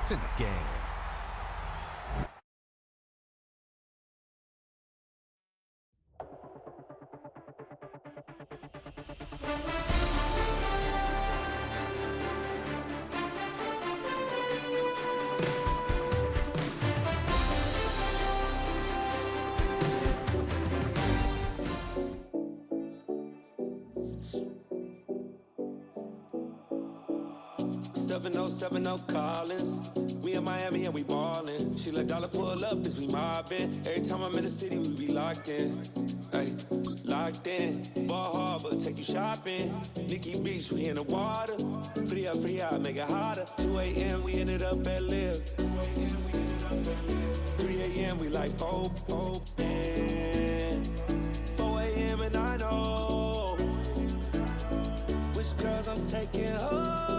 It's in the game. No Collins. We in Miami and we ballin'. She let dollar pull up as we mobbin'. Every time I'm in the city, we be locked in. Ay, locked in. Ball Harbor, take you shopping. Nikki Beach, we in the water. Free up, make it hotter. 2 a.m. we ended up at Live. 3 a.m. we like open. 4 a.m. and I know which girls I'm taking home.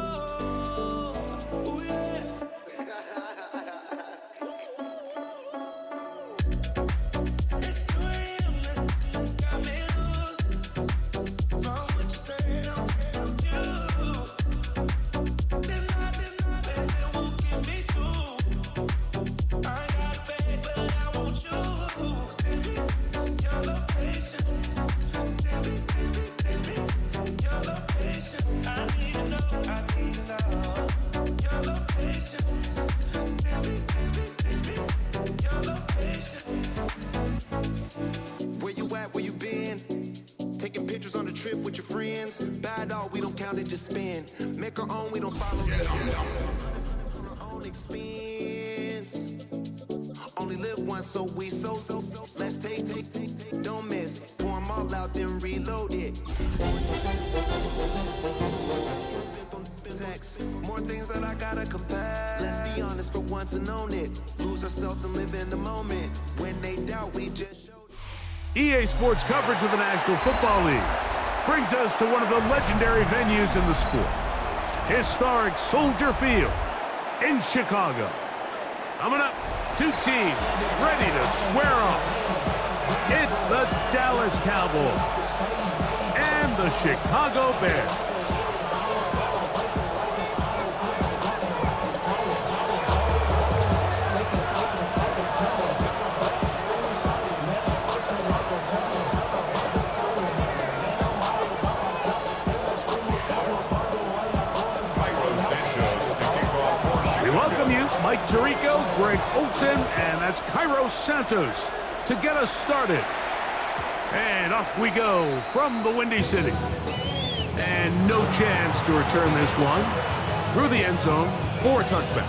Just spin, make our own, we don't follow our own expense. Only live once, so let's take, don't miss. Pour them all out, then reload it. More things that I gotta confess. Let's be honest for once and own it. Lose ourselves and live in the moment. When they doubt, we just show. EA Sports coverage of the National Football League brings us to one of the legendary venues in the sport, historic Soldier Field in Chicago. Coming up, two teams ready to square off. It's the Dallas Cowboys and the Chicago Bears. Mike Tirico, Greg Olsen, and that's Cairo Santos to get us started. And off we go from the Windy City. And no chance to return this one through the end zone for a touchback.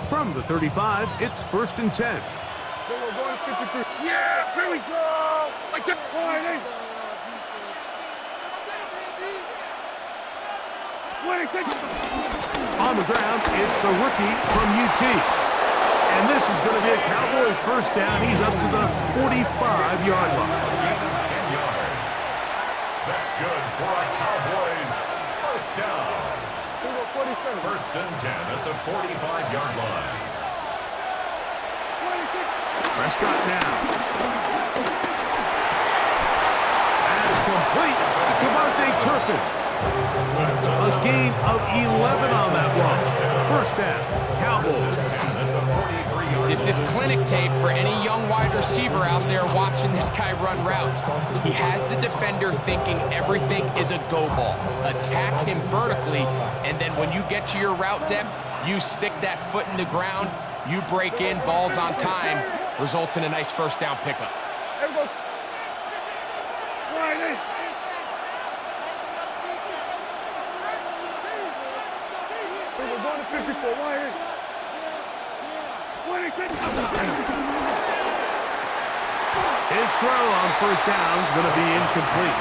From the 35, it's 1st and 10. Yeah, here we go! Like that. On the ground, it's the rookie from UT. And this is going to be a Cowboys first down. He's up to the 45-yard line. 10 yards. That's good for a Cowboys first down. 1st and 10 at the 45-yard line. Prescott now. That's complete to Devontae Turpin. A gain of 11 on that one. First down, Cowboys. This is clinic tape for any young wide receiver out there watching this guy run routes. He has the defender thinking everything is a go ball. Attack him vertically, and then when you get to your route depth, you stick that foot in the ground, you break in, balls on time, results in a nice first down pickup. His throw on first down is going to be incomplete.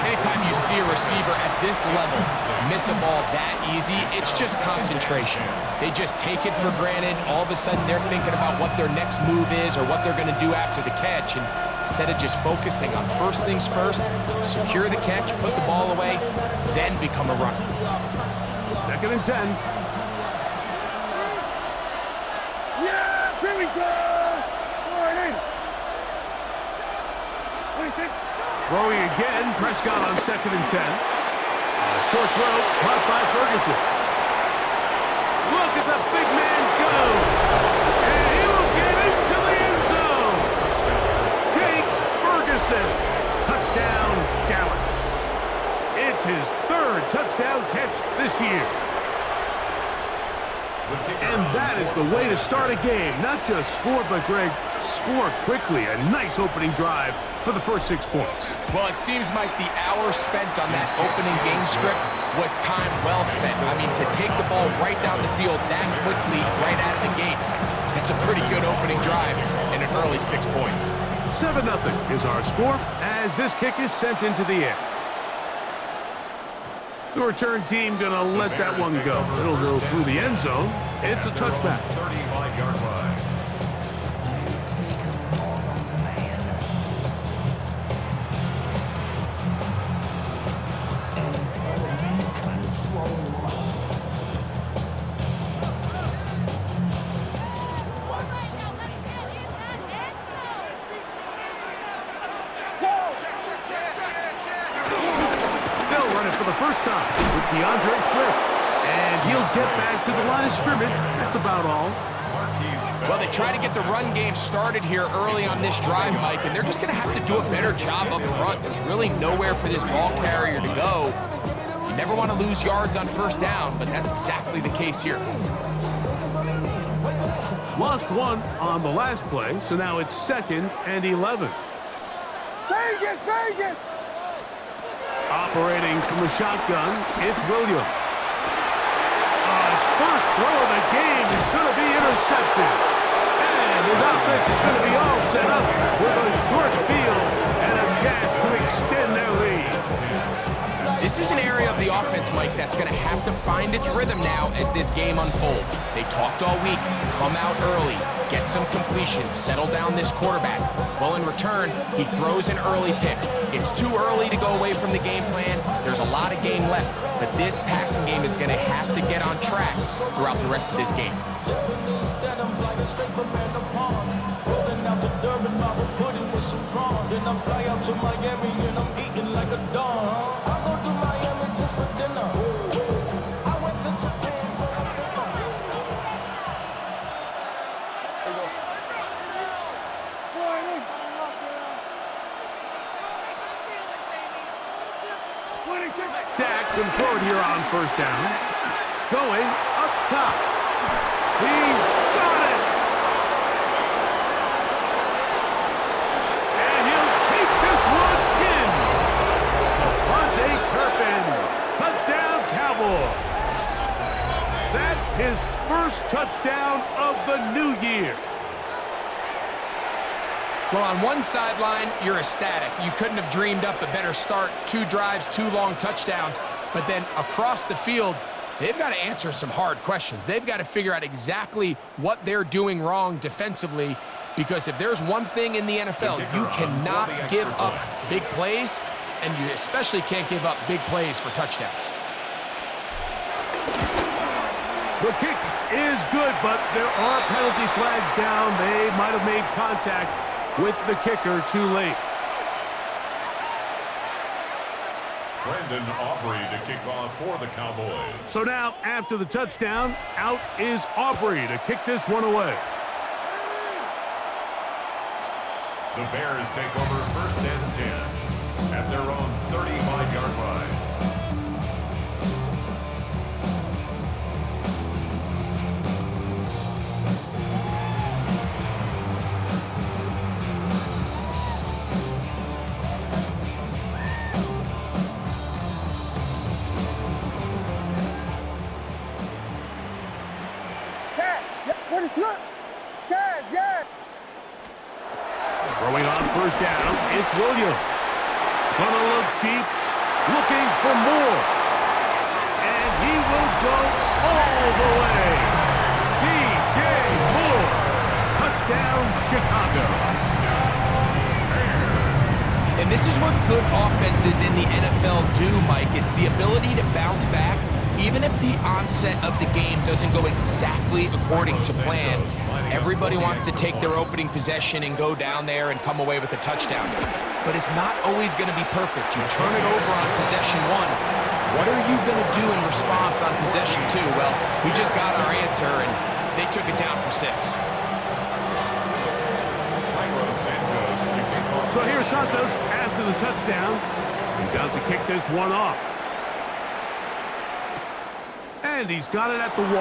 Anytime you see a receiver at this level miss a ball that easy, it's just concentration. They just take it for granted. All of a sudden, they're thinking about what their next move is or what they're going to do after the catch. And instead of just focusing on first things first, secure the catch, put the ball away, then become a runner. 2nd and 10. Yeah, here we go. Throwing again, Prescott on 2nd and 10. Short throw, caught by Ferguson. Look at the big man go! And he will get into the end zone! Jake Ferguson, touchdown Dallas. It's his 3rd touchdown catch this year. And that is the way to start a game. Not just score, but Greg, score quickly. A nice opening drive for the first 6 points. Well, it seems like the hour spent on that opening game script was time well spent. I mean, to take the ball right down the field that quickly, right out of the gates, that's a pretty good opening drive and an early 6 points. 7-0 is our score as this kick is sent into the air. The return team gonna let that one go. It'll go through the end zone. It's a touchback. 35-yard line. For the first time with DeAndre Swift. And he'll get back to the line of scrimmage. That's about all. Well, they try to get the run game started here early on this drive, Mike, and they're just going to have to do a better job up front. There's really nowhere for this ball carrier to go. You never want to lose yards on first down, but that's exactly the case here. Lost one on the last play, so now it's 2nd and 11. Vegas! Operating from the shotgun, it's Williams. His first throw of the game is going to be intercepted. And his offense is going to be all set up with a short field and a chance to extend their lead. This is an area of the offense, Mike, that's going to have to find its rhythm now as this game unfolds. They talked all week, come out early, get some completions, settle down this quarterback. Well, in return, he throws an early pick. It's too early to go away from the game plan. There's a lot of game left, but this passing game is going to have to get on track throughout the rest of this game. Dak can throw it here on first down. Going up top. He's got it. And he'll take this one in. Devontae Turpin. Touchdown Cowboys. That's his first touchdown of the new year. Well, on one sideline, you're ecstatic. You couldn't have dreamed up a better start. 2 drives, 2 long touchdowns. But then across the field, they've got to answer some hard questions. They've got to figure out exactly what they're doing wrong defensively, because if there's one thing in the NFL, you cannot give up big plays, and you especially can't give up big plays for touchdowns. The kick is good, but there are penalty flags down. They might have made contact with the kicker too late. Brandon Aubrey to kick off for the Cowboys. So now, after the touchdown, out is Aubrey to kick this one away. The Bears take over 1st and 10 at their own 35-yard line. What is up? Guys, yeah. Throwing on first down, it's Williams. Gonna look deep looking for more. And he will go all the way. DJ Moore. Touchdown, Chicago. And this is what good offenses in the NFL do, Mike. It's the ability to bounce back, even if the onset of the game doesn't go exactly according to plan. Everybody wants to take their opening possession and go down there and come away with a touchdown. But it's not always going to be perfect. You turn it over on possession one. What are you going to do in response on possession two? Well, we just got our answer, and they took it down for 6. So here's Santos after the touchdown. He's out to kick this one off. And he's got it at the 1.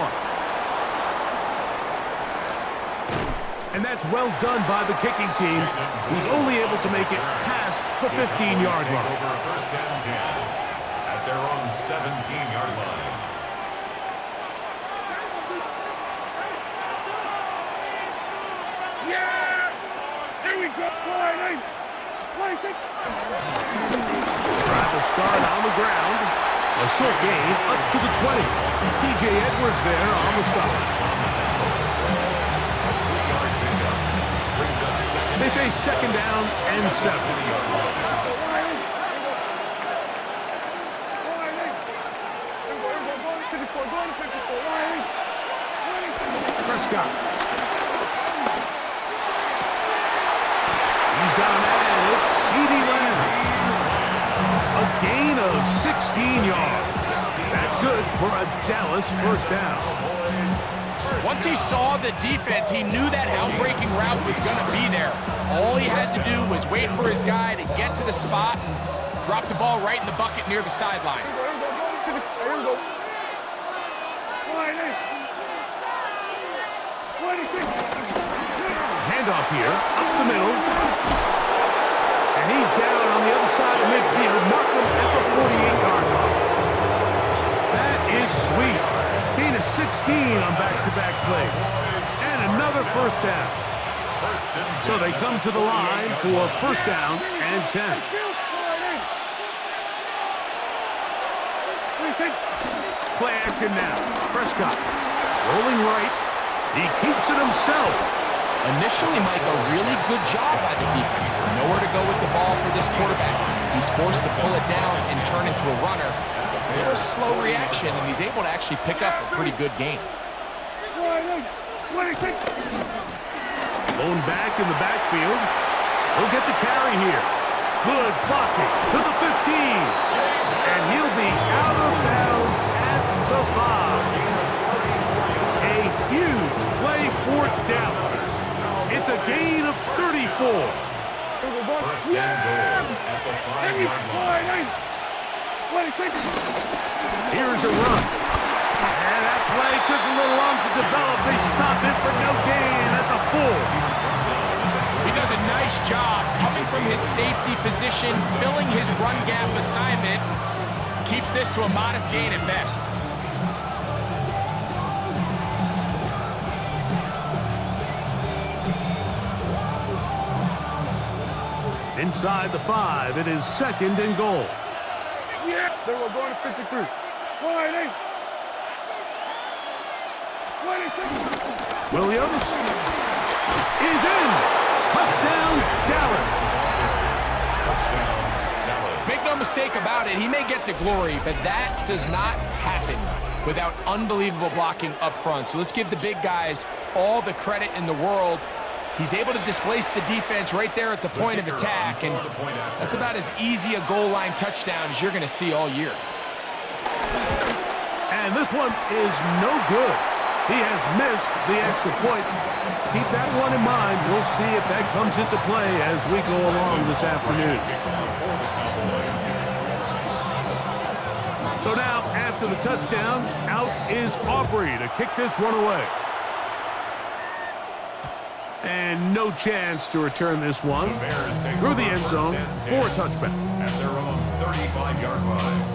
And that's well done by the kicking team. He's only able to make it past the 15-yard line. Over first and 10 at their own 17-yard line. Yeah! Here we go, boy! 26. Drive will start on the ground. A short gain up to the 20. T.J. Edwards there on the stop. They face second down and 7. Prescott. He's got a man. It's CeeDee Lamb. A gain of 16 yards. That's good for a Dallas first down. Once he saw the defense, he knew that outbreaking route was going to be there. All he had to do was wait for his guy to get to the spot and drop the ball right in the bucket near the sideline. Handoff here, up the middle. And he's down on the other side of midfield. Mark him at the 48-yard line. That is sweet. Gain of 16 on back-to-back plays. And another first down. So they come to the line for first down and 10. Play action now. Prescott rolling right. He keeps it himself. Initially, Mike, a really good job by the defense. Nowhere to go with the ball for this quarterback. He's forced to pull it down and turn into a runner. A little slow reaction, and he's able to actually pick up a pretty good game. Blown back in the backfield. He'll get the carry here. Good blocking to the 15. And he'll be out of bounds at the 5. A huge play for Dallas. It's a gain of 34. First and goal at the 5-yard line. Here's a run. And that play took a little long to develop. They stop it for no gain at the 4. He does a nice job coming from his safety position, filling his run gap assignment. Keeps this to a modest gain at best. Inside the 5, it is second and goal. Yeah, they were going to 53. Williams is in. Touchdown, Dallas. Make no mistake about it, he may get the glory, but that does not happen without unbelievable blocking up front. So let's give the big guys all the credit in the world. He's able to displace the defense right there at the point of attack, and that's about as easy a goal line touchdown as you're going to see all year. And this one is no good. He has missed the extra point. Keep that one in mind. We'll see if that comes into play as we go along this afternoon. So now, after the touchdown, out is Aubrey to kick this one away. And no chance to return this one through the end zone for a touchback. At their own 35-yard line.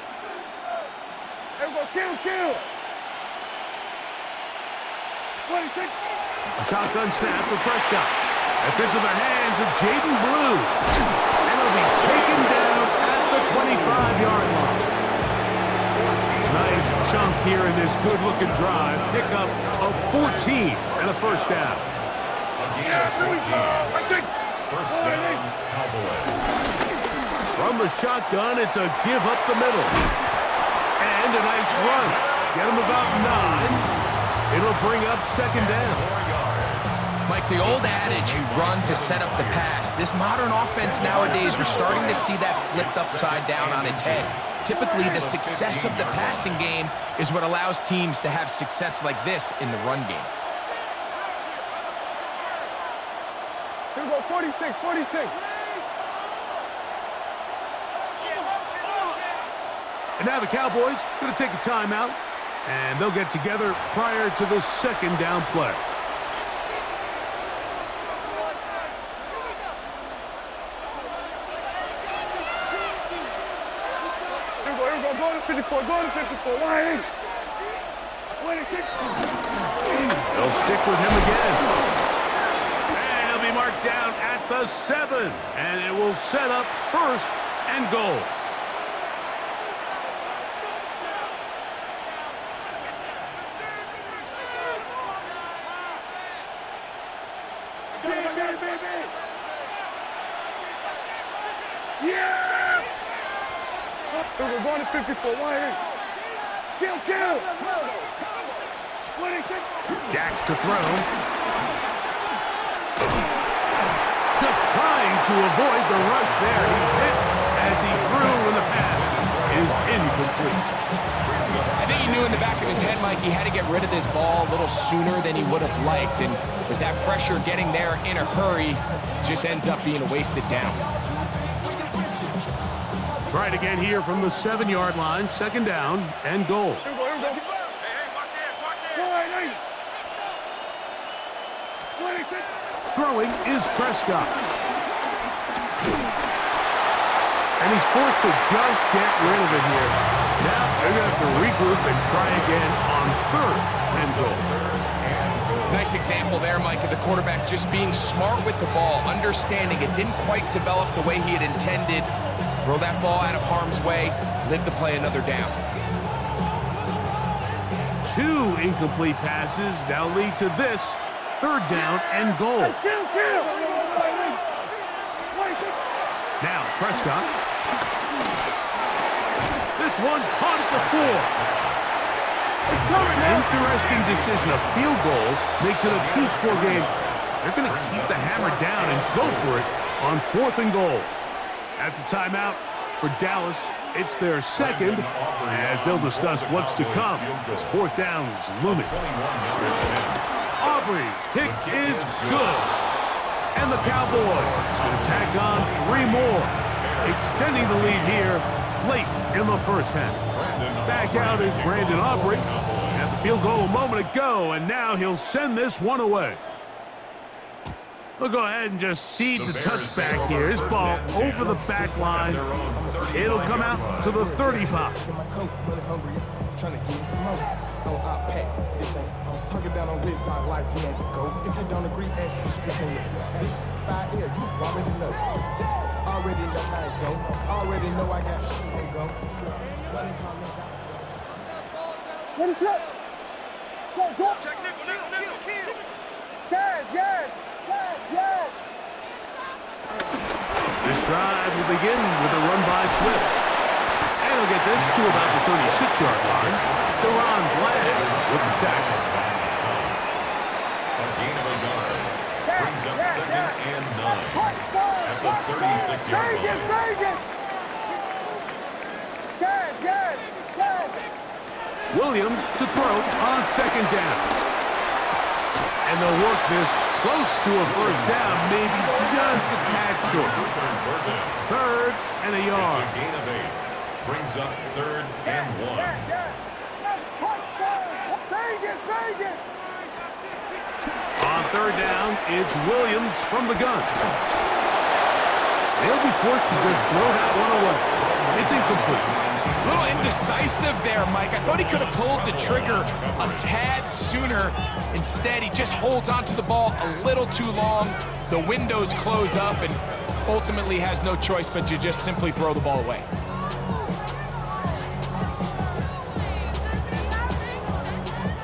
Kill. A shotgun snap for Prescott. That's into the hands of Jaden Blue. And it'll be taken down at the 25-yard line. Nice chunk here in this good-looking drive. Pick up of 14 and a first down. First down, Cowboys. From the shotgun, it's a give up the middle. And a nice run. Get him about 9. It'll bring up second down. Like the old adage, you run to set up the pass. This modern offense nowadays, we're starting to see that flipped upside down on its head. Typically, the success of the passing game is what allows teams to have success like this in the run game. Here we go, 46. And now the Cowboys going to take a timeout, and they'll get together prior to the second down play. Here we go, go to 54, line in. 26. They'll stick with him again. And he'll be marked down at the 7, and it will set up first and goal. Yeah! We're going to 54, line in. Kill. 26. Dak to throw. Just trying to avoid the rush there. He's hit as he threw, and the pass is incomplete. I think he knew in the back of his head, Mike, he had to get rid of this ball a little sooner than he would have liked. And with that pressure getting there in a hurry, just ends up being a wasted down. Try it again here from the 7-yard line. Second down and goal. Here we go. Hey, watch it. 26. Throwing is Prescott. And he's forced to just get rid of it here. Now they're going to have to regroup and try again on third and goal. Nice example there, Mike, of the quarterback just being smart with the ball, understanding it didn't quite develop the way he had intended. Throw that ball out of harm's way, live to play another down. 2 incomplete passes now lead to this third down and goal. Kill. Now Prescott. This one caught at the 4. Interesting decision. A field goal makes it a 2-score game. They're going to keep the hammer down and go for it on 4th and goal. That's a timeout for Dallas. It's their second, as they'll discuss what's to come. This 4th down is looming. Aubrey's kick is good. And the Cowboys going to tack on 3 more, extending the lead here late in the first half. Back out is Brandon Aubrey. Had the field goal a moment ago, and now he'll send this one away. We'll go ahead and just cede the touchback here. This ball over the back line. It'll come out to the 35. Talking down on this side like he had to go. If you don't agree, ask the streets on your 5 years, you already know. Already know how it go. Already know I got shit to go. What is up? So, drop. Kill. Yes. This drive will begin with a run by Swift. And he'll get this to about the 36-yard line. Deron Bland with the tackle. A gain of a yard. Brings up second and 9 at the 36-yard line. Yes. Williams to throw on second down. And they'll work this close to a first down, maybe just a tad short. Third and a yard. It's a gain of 8. Brings up 3rd and 1. Vegas. On third down, it's Williams from the gun. They'll be forced to just throw that one away. It's incomplete. A little indecisive there, Mike. I thought he could have pulled the trigger a tad sooner. Instead, he just holds onto the ball a little too long. The windows close up and ultimately has no choice but to just simply throw the ball away.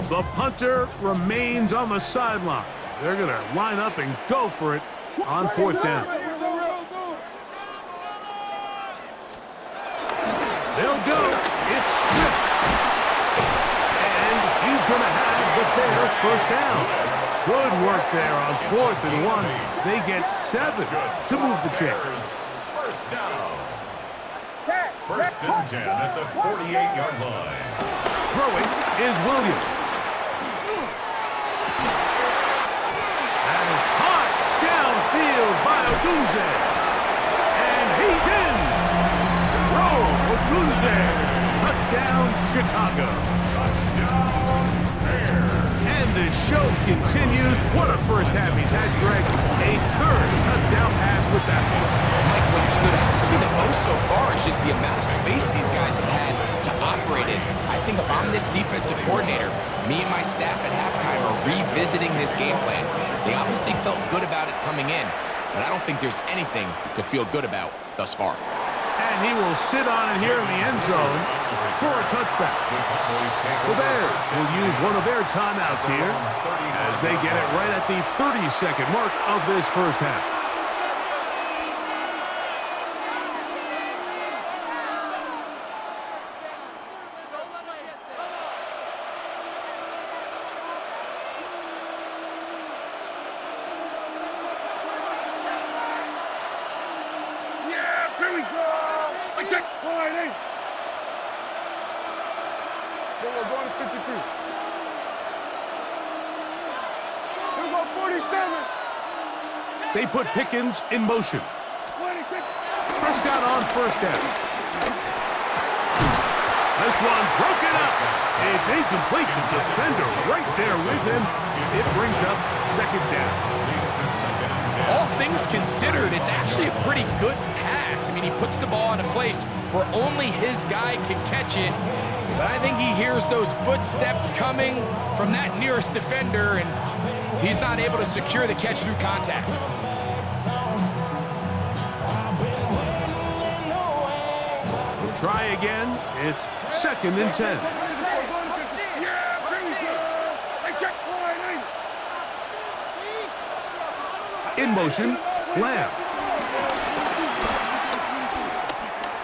The punter remains on the sideline. They're going to line up and go for it on fourth down. They'll go. It's Swift. And he's going to have the Bears first down. Good work there on 4th and 1. They get 7 to move the chains. First down. First and 10 at the 48-yard line. Throwing is Williams. That is caught downfield by Odunze. And he's in. Odunze. Touchdown, Chicago. Touchdown, Bears. And the show continues. What a first half he's had, Greg. A 3rd touchdown pass with that one. Mike, what stood out to me the most so far is just the amount of space these guys have had to operate in. I think if I'm this defensive coordinator, me and my staff at halftime are revisiting this game plan. They obviously felt good about it coming in, but I don't think there's anything to feel good about thus far. And he will sit on it here in the end zone for a touchback. The Bears will use one of their timeouts here as they get it right at the 30-second mark of this first half. They put Pickens in motion. Prescott on first down. This one broken up. It's incomplete. The defender right there with him. It brings up second down. All things considered, it's actually a pretty good pass. I mean, he puts the ball in a place where only his guy can catch it. But I think he hears those footsteps coming from that nearest defender, and he's not able to secure the catch through contact. Try again. It's 2nd and 10. In motion, Lamb.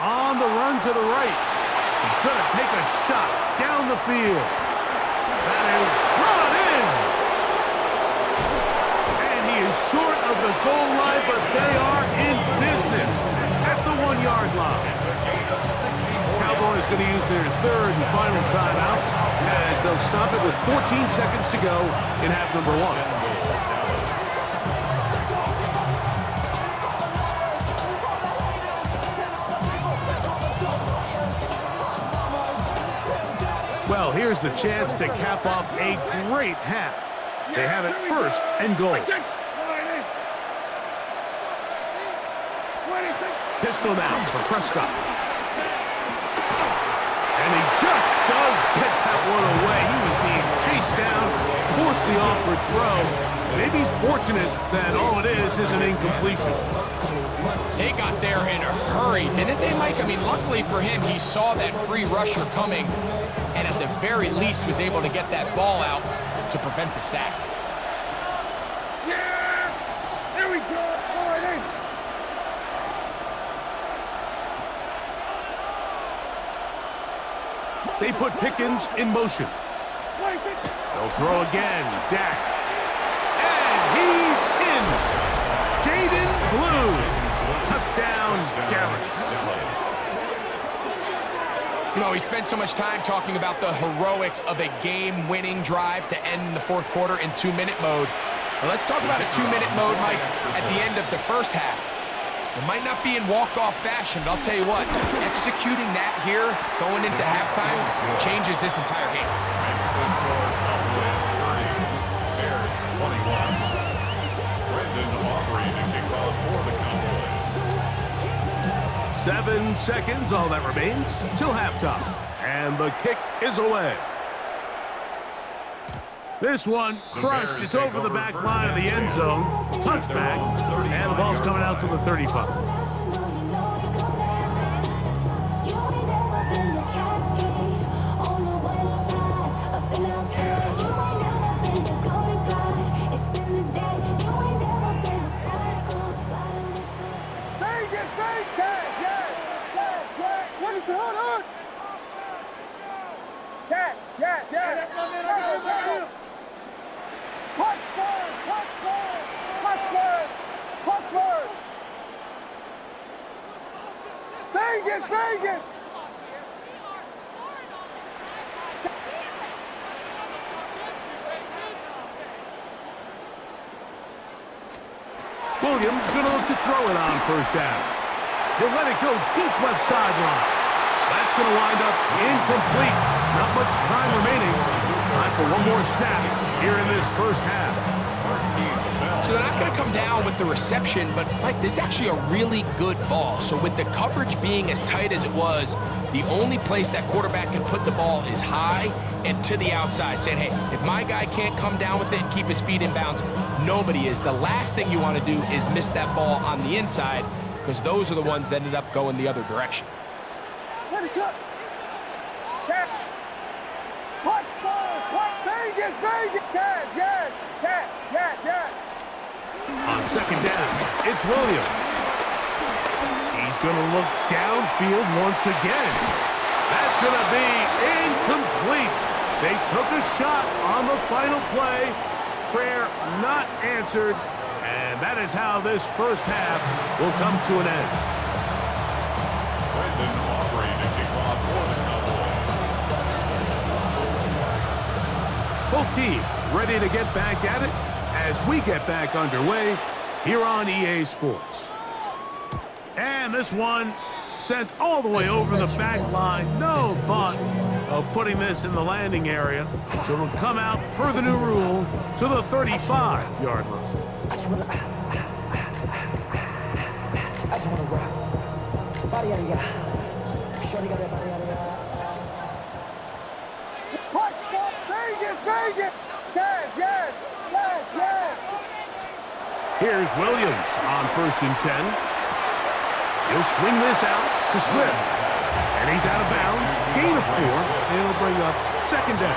On the run to the right. He's going to take a shot down the field. That is brought in. And he is short of the goal line, but they are in business at the 1-yard line. Cowboys going to use their 3rd and final timeout as they'll stop it with 14 seconds to go in half number 1. Well, here's the chance to cap off a great half. They have it 1st and goal. Pistol now for Prescott. And he just does get that one away. He was being chased down, forced the awkward throw. Maybe he's fortunate that all it is an incompletion. They got there in a hurry, didn't they, Mike? I mean, luckily for him, he saw that free rusher coming, and at the very least was able to get that ball out to prevent the sack. Yeah! There we go! They put Pickens in motion. They'll throw again. Dak. And he's in. Jaden Blue. Touchdown, Dallas. You know, we spent so much time talking about the heroics of a game-winning drive to end the 4th quarter in 2-minute mode. Well, let's talk about a 2-minute mode, Mike, at the end of the first half. It might not be in walk-off fashion, but I'll tell you what, executing that here, going into halftime, changes this entire game. Makes the score Cowboys 30, Bears 21. Brendan Aubrey to kick off for the Cowboys. 7 seconds, all that remains, till halftime. And the kick is away. This one crushed. It's over the back line of the end zone. Touchback. And the ball's coming out to the 35. Yes. Punch first. Vegas. Williams going to look to throw it on first down. He'll let it go deep left sideline. That's going to wind up incomplete. Not much time remaining. Time for one more snap here in this first half. So they're not going to come down with the reception, but Mike, this is actually a really good ball. So with the coverage being as tight as it was, the only place that quarterback can put the ball is high and to the outside, saying, hey, if my guy can't come down with it and keep his feet in bounds, nobody is. The last thing you want to do is miss that ball on the inside, because those are the ones that ended up going the other direction. What is up? Punch first. Vegas. Yes. On second down, it's Williams. He's going to look downfield once again. That's going to be incomplete. They took a shot on the final play. Prayer not answered. And that is how this first half will come to an end. Brendan Aubrey to kick off for the Cowboys. Both teams ready to get back at it as we get back underway here on EA Sports. And this one sent all the way over the back line. No thought of putting this in the landing area. So it'll come out, per the new rule, to the 35-yard line. I just wanna rock. Body out of ya. Shorty got that body out of ya. Punch stop. Vegas. Yes. Here's Williams on 1st and 10. He'll swing this out to Swift. And he's out of bounds. Gain of 4. And it'll bring up second down.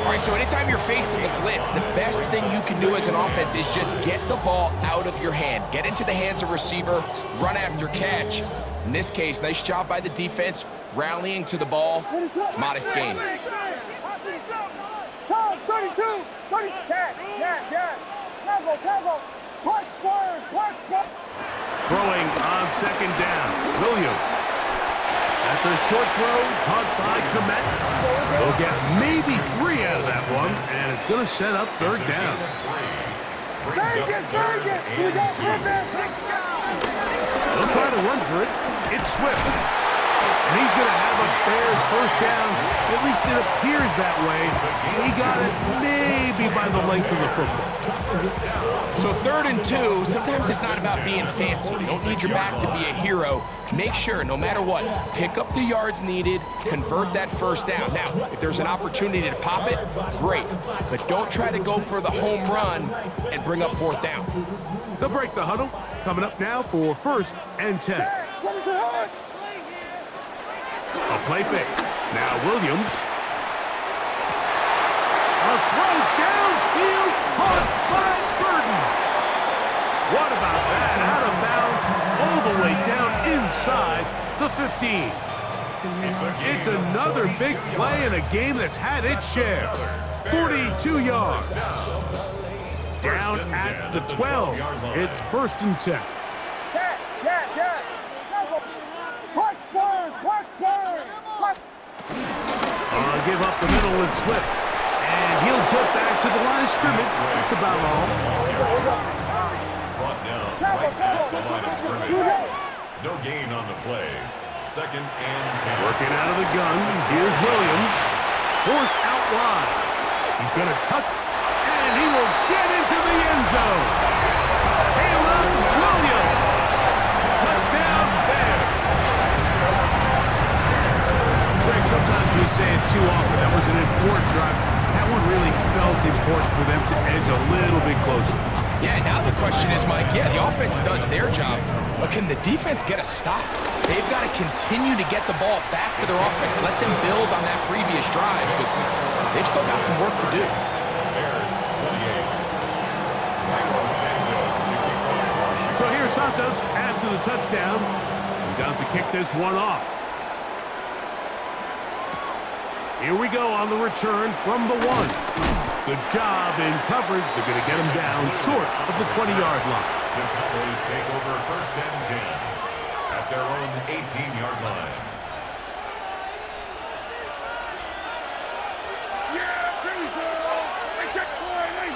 All right, so anytime you're facing the blitz, the best thing you can do as an offense is just get the ball out of your hand. Get into the hands of receiver, run after catch. In this case, nice job by the defense, rallying to the ball. Modest gain. 32. 30. Yes. Combo. Punch first. Throwing on second down, Williams. That's a short throw, caught by Komet. They'll get maybe 3 out of that one, and it's going to set up third down. Vegas. You got They'll try to run for it. It's Swift. And he's going to have a Bears first down. At least it appears that way. He got it maybe by the length of the football. So 3rd and 2, sometimes it's not about being fancy. You don't need your back to be a hero. Make sure, no matter what, pick up the yards needed, convert that first down. Now, if there's an opportunity to pop it, great. But don't try to go for the home run and bring up 4th down. They'll break the huddle. Coming up now for 1st and 10. A play fake. Now Williams. A throw downfield caught by Burton. What about that? Out of bounds all the way down inside the 15. It's another big play in a game that's had its share. 42 yards. Down at the 12. It's 1st and 10. Yes. Punch first. Give up the middle with Swift. And he'll get back to the line of scrimmage. That's about all. Brought down right at the line of scrimmage. No gain on the play. 2nd and 10. Working out of the gun. Here's Williams. Forced out wide. He's going to tuck. And he will get into the end zone. Caleb Williams. Touchdown Bears. Sometimes we say it too often. That was an important drive. That one really felt important for them to edge a little bit closer. Yeah, now the question is, Mike, yeah, the offense does their job, but can the defense get a stop? They've got to continue to get the ball back to their offense. Let them build on that previous drive because they've still got some work to do. So here's Santos after the touchdown. He's out to kick this one off. Here we go on the return from the 1. Good job in coverage. They're going to get him down short of the 20-yard line. The Cowboys take over 1st and 10 at their own 18-yard line. Yeah, there we go. Hey, check point, hey.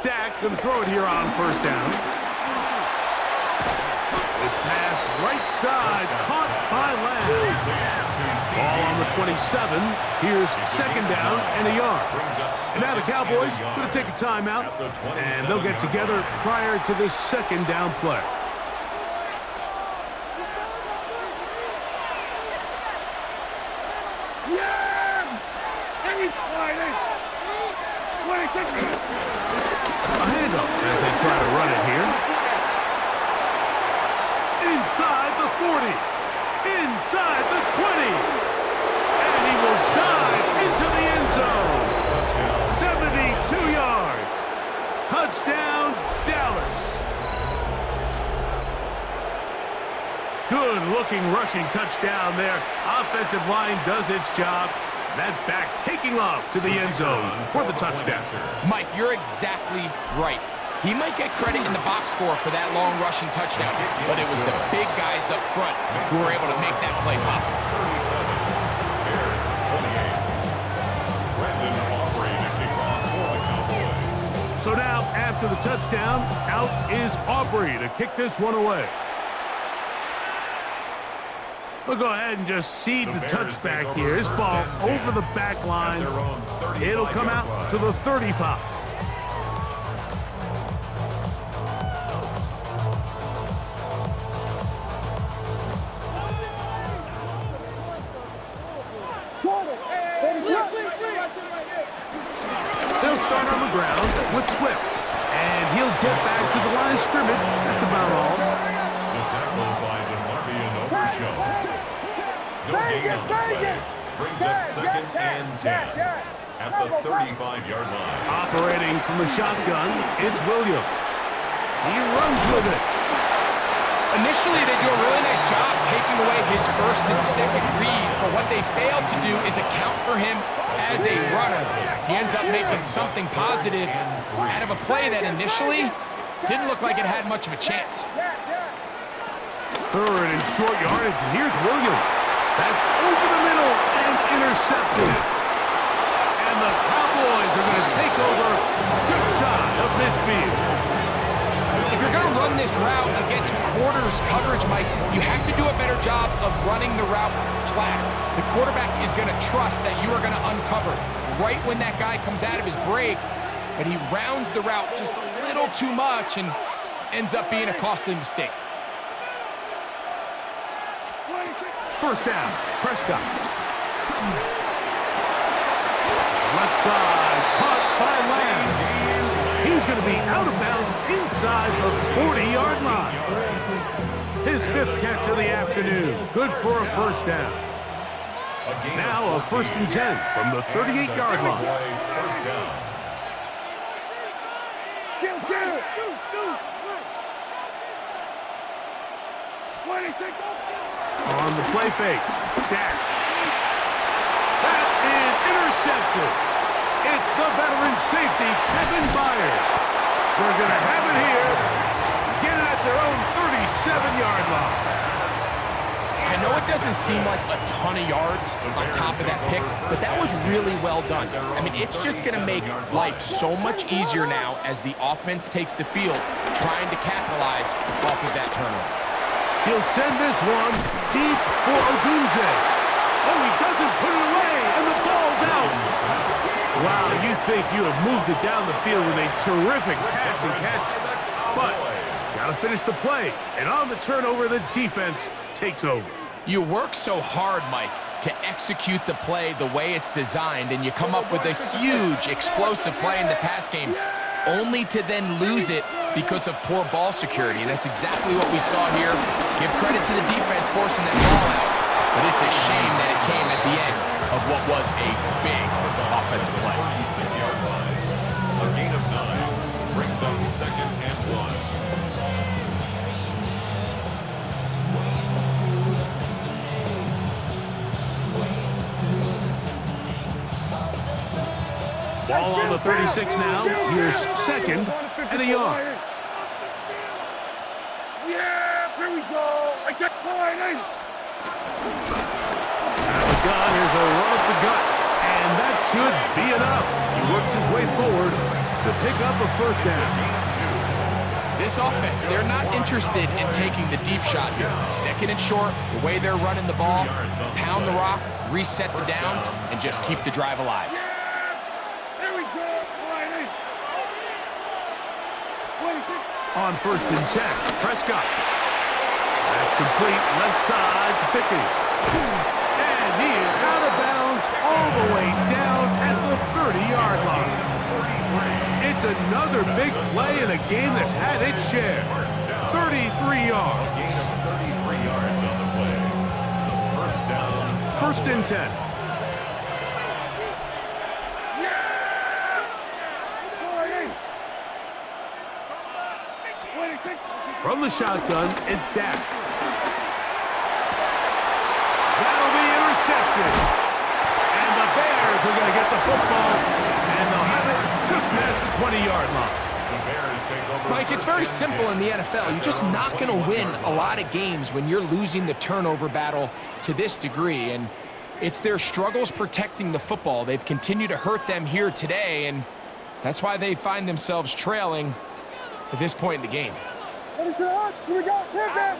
Dak going to throw it here on 1st down. This pass right side caught by Lamb. Ball on the 27. Here's 2nd down and a yard. And now the Cowboys going to take a timeout, and they'll get together prior to this 2nd down play. A handoff as they try to run it here. Inside the 40. Inside the 20. And he will dive into the end zone. 72 yards. Touchdown, Dallas. Good-looking rushing touchdown there. Offensive line does its job. That back taking off to the end zone for the touchdown. Mike, you're exactly right. He might get credit in the box score for that long rushing touchdown, but it was the big guys up front who were able to make that play possible. 37, Bears 28. Brandon Aubrey to kick off for the Cowboys. So now, after the touchdown, out is Aubrey to kick this one away. We'll go ahead and just seed the touchback here. This ball over the back line. It'll come out to the 35. They'll start on the ground with Swift. And he'll get back to the line of scrimmage. That's about all. The tackle by DeMarvion Overshown. No gain on the play. Brings up 2nd and 10 at the 35-yard line. Operating from the shotgun, it's Williams. He runs with it. Initially, they do a really nice job taking away his 1st and 2nd read, but what they failed to do is account for him as a runner. He ends up making something positive out of a play that initially didn't look like it had much of a chance. 3rd and short yardage, and here's Williams. That's over the middle and intercepted. And the Cowboys are going to take over just shy of midfield. If you're going to run this route against quarters coverage, Mike, you have to do a better job of running the route flat. The quarterback is going to trust that you are going to uncover right when that guy comes out of his break, but he rounds the route just a little too much and ends up being a costly mistake. 1st down, Prescott. Left side, caught by Lamb. He's going to be out of bounds inside the 40-yard line. His 5th catch of the afternoon. Good for a 1st down. Now a 1st and 10 from the 38-yard line. 1st down. On the play fake, Dak. That is intercepted. It's the veteran safety, Kevin Byard. So we're going to have it here. Get it at their own 37-yard line. I know it doesn't seem like a ton of yards on top of that pick, but that was really well done. I mean, it's just going to make life so much easier now as the offense takes the field, trying to capitalize off of that turnover. He'll send this one deep for Odunze. Oh, he doesn't put it away, and the ball's out. Wow, you think you have moved it down the field with a terrific pass and catch, but Now to finish the play, and on the turnover, the defense takes over. You work so hard, Mike, to execute the play the way it's designed, and you come up with a huge, explosive play in the pass game, only to then lose it because of poor ball security. And that's exactly what we saw here. Give credit to the defense forcing that ball out, but it's a shame that it came at the end of what was a big offensive play. 6-yard line. A gain of 9 brings up 2nd and 1. Ball on the 36 now. Here's 2nd and a yard. Yeah, here we go. I take line, Out of the gun, here's a run up the gut, and that should be enough. He works his way forward to pick up a first down. This offense, they're not interested in taking the deep shot here. 2nd and short, the way they're running the ball, pound the rock, reset the downs, and just keep the drive alive. On 1st and 10, Prescott. That's complete, left side to Pickens. And he is out of bounds all the way down at the 30-yard line. It's another big play in a game that's had its share. 33 yards. Gain of 33 yards on the play. First down. 1st and 10. From the shotgun, it's Dak. That'll be intercepted. And the Bears are going to get the football, and they'll have it just past the 20-yard line. The Bears take over. Mike, it's very simple in the NFL. You're just not going to win a lot of games when you're losing the turnover battle to this degree. And it's their struggles protecting the football. They've continued to hurt them here today, and that's why they find themselves trailing at this point in the game. What is it on? Here we go. Pick it.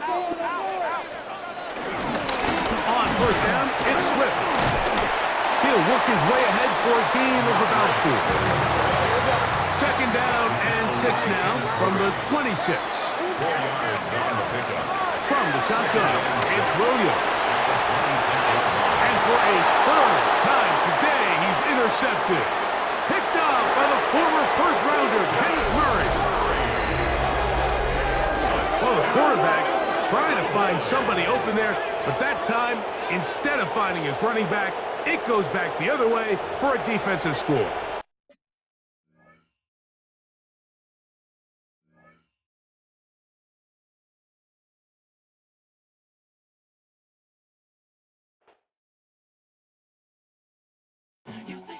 On 1st down, it's Swift. He'll work his way ahead for a gain of about 4. 2nd down and 6 now from the 26. 4 yards on the pickup. From the shotgun, it's Williams. 26-yard line. And for a 3rd time today, he's intercepted. Picked off by the former first-rounder, Kenneth Murray. Well, the quarterback trying to find somebody open there, but that time, instead of finding his running back, it goes back the other way for a defensive score. You say